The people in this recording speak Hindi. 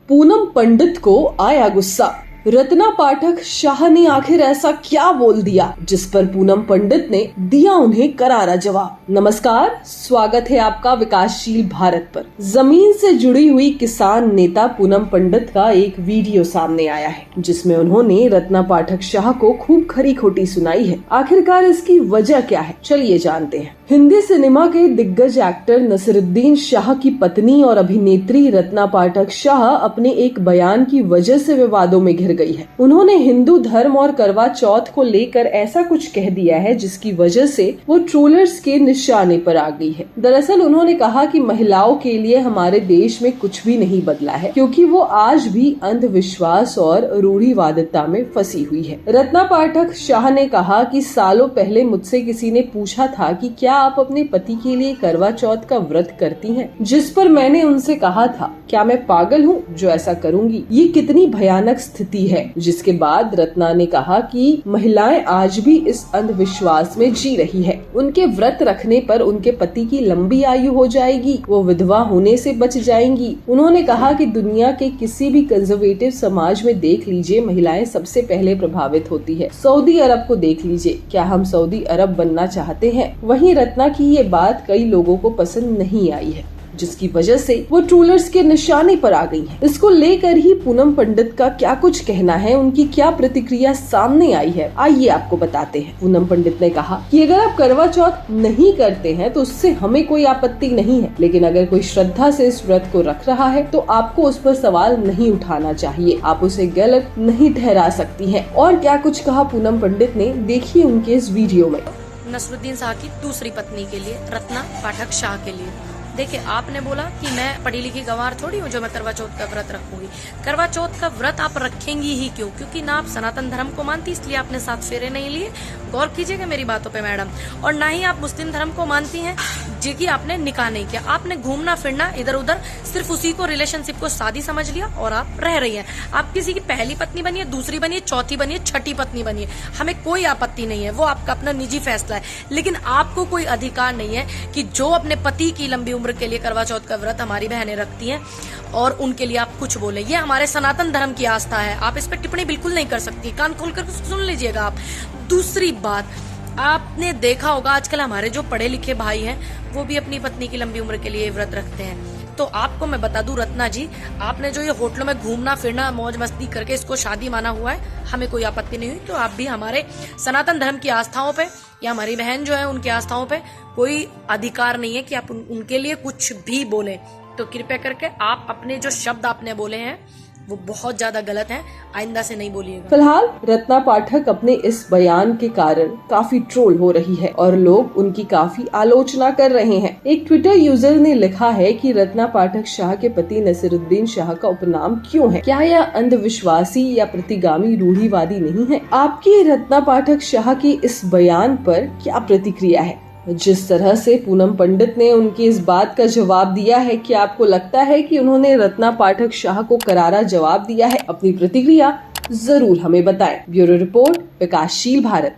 पूनम पंडित को आया गुस्सा। रत्ना पाठक शाह ने आखिर ऐसा क्या बोल दिया जिस पर पूनम पंडित ने दिया उन्हें करारा जवाब। नमस्कार, स्वागत है आपका विकासशील भारत पर। जमीन से जुड़ी हुई किसान नेता पूनम पंडित का एक वीडियो सामने आया है जिसमें उन्होंने रत्ना पाठक शाह को खूब खरी खोटी सुनाई है। आखिरकार इसकी वजह क्या है, चलिए जानते हैं। हिंदी सिनेमा के दिग्गज एक्टर नसीरुद्दीन शाह की पत्नी और अभिनेत्री रत्ना पाठक शाह अपने एक बयान की वजह से विवादों में घिर गई है। उन्होंने हिंदू धर्म और करवा चौथ को लेकर ऐसा कुछ कह दिया है जिसकी वजह से वो ट्रोलर्स के निशाने पर आ गई है। दरअसल उन्होंने कहा कि महिलाओं के लिए हमारे देश में कुछ भी नहीं बदला है क्योंकि वो आज भी अंधविश्वास और रूढ़िवादिता में फंसी हुई है। रत्ना पाठक शाह ने कहा कि सालों पहले मुझसे किसी ने पूछा था कि क्या आप अपने पति के लिए करवा चौथ का व्रत करती हैं? जिस पर मैंने उनसे कहा था, क्या मैं पागल हूँ जो ऐसा करूँगी? ये कितनी भयानक स्थिति है। जिसके बाद रत्ना ने कहा कि महिलाएं आज भी इस अंधविश्वास में जी रही है। उनके व्रत रखने पर उनके पति की लंबी आयु हो जाएगी, वो विधवा होने से बच जाएंगी। उन्होंने कहा कि दुनिया के किसी भी कंजर्वेटिव समाज में देख लीजिए, महिलाएं सबसे पहले प्रभावित होती है। सऊदी अरब को देख लीजिए, क्या हम सऊदी अरब बनना चाहते हैं? वहीं रत्ना की ये बात कई लोगों को पसंद नहीं आई है जिसकी वजह से वो ट्रोलर्स के निशाने पर आ गई है। इसको लेकर ही पूनम पंडित का क्या कुछ कहना है, उनकी क्या प्रतिक्रिया सामने आई है, आइए आपको बताते हैं। पूनम पंडित ने कहा कि अगर आप करवा चौथ नहीं करते हैं तो उससे हमें कोई आपत्ति नहीं है, लेकिन अगर कोई श्रद्धा से इस व्रत को रख रहा है तो आपको उस पर सवाल नहीं उठाना चाहिए, आप उसे गलत नहीं ठहरा सकती है। और क्या कुछ कहा पूनम पंडित ने, देखिए उनके इस वीडियो में। नसीरुद्दीन शाह की दूसरी पत्नी के लिए, रत्ना पाठक शाह के लिए। देखिए, आपने बोला कि मैं पढ़ी लिखी गंवार थोड़ी हूँ जो मैं करवा चौथ का व्रत रखूंगी। करवा चौथ का व्रत आप रखेंगी ही क्यों? क्योंकि ना आप सनातन धर्म को मानती, इसलिए आपने 7 फेरे नहीं लिए। गौर कीजिएगा मेरी बातों पे मैडम। और ना ही आप मुस्लिम धर्म को मानती हैं, जी आपने निकाह नहीं किया। आपने घूमना फिरना इधर उधर, सिर्फ उसी को रिलेशनशिप को शादी समझ लिया और आप रह रही हैं। आप किसी की पहली पत्नी बनिए, दूसरी बनिए, चौथी बनिए, छठी पत्नी बनिए, हमें कोई आपत्ति नहीं है, वो आपका अपना निजी फैसला है। लेकिन आपको कोई अधिकार नहीं है कि जो अपने पति की लंबी उम्र के लिए करवा चौथ का व्रत हमारी बहनें रखती हैं और उनके लिए आप कुछ बोले। ये हमारे सनातन धर्म की आस्था है, आप इस पर टिप्पणी बिल्कुल नहीं कर सकती। कान खोलकर सुन लीजिएगा आप। दूसरी बात, आपने देखा होगा आजकल हमारे जो पढ़े लिखे भाई हैं वो भी अपनी पत्नी की लंबी उम्र के लिए व्रत रखते हैं। तो आपको मैं बता दूं रत्ना जी, आपने जो ये होटलों में घूमना फिरना मौज मस्ती करके इसको शादी माना हुआ है, हमें कोई आपत्ति नहीं हुई। तो आप भी हमारे सनातन धर्म की आस्थाओं पे या हमारी बहन जो है उनकी आस्थाओं पे कोई अधिकार नहीं है कि आप उनके लिए कुछ भी बोले। तो कृपया करके आप अपने जो शब्द आपने बोले हैं वो बहुत ज्यादा गलत है, आइंदा से नहीं बोलिएगा। फिलहाल रत्ना पाठक अपने इस बयान के कारण काफी ट्रोल हो रही है और लोग उनकी काफी आलोचना कर रहे हैं। एक ट्विटर यूजर ने लिखा है कि रत्ना पाठक शाह के पति नसीरुद्दीन शाह का उपनाम क्यों है? क्या यह अंधविश्वासी या प्रतिगामी रूढ़िवादी नहीं है? आपकी रत्ना पाठक शाह के इस बयान पर क्या प्रतिक्रिया है? जिस तरह से पूनम पंडित ने उनकी इस बात का जवाब दिया है, कि आपको लगता है कि उन्होंने रत्ना पाठक शाह को करारा जवाब दिया है? अपनी प्रतिक्रिया जरूर हमें बताएं। ब्यूरो रिपोर्ट, विकासशील भारत।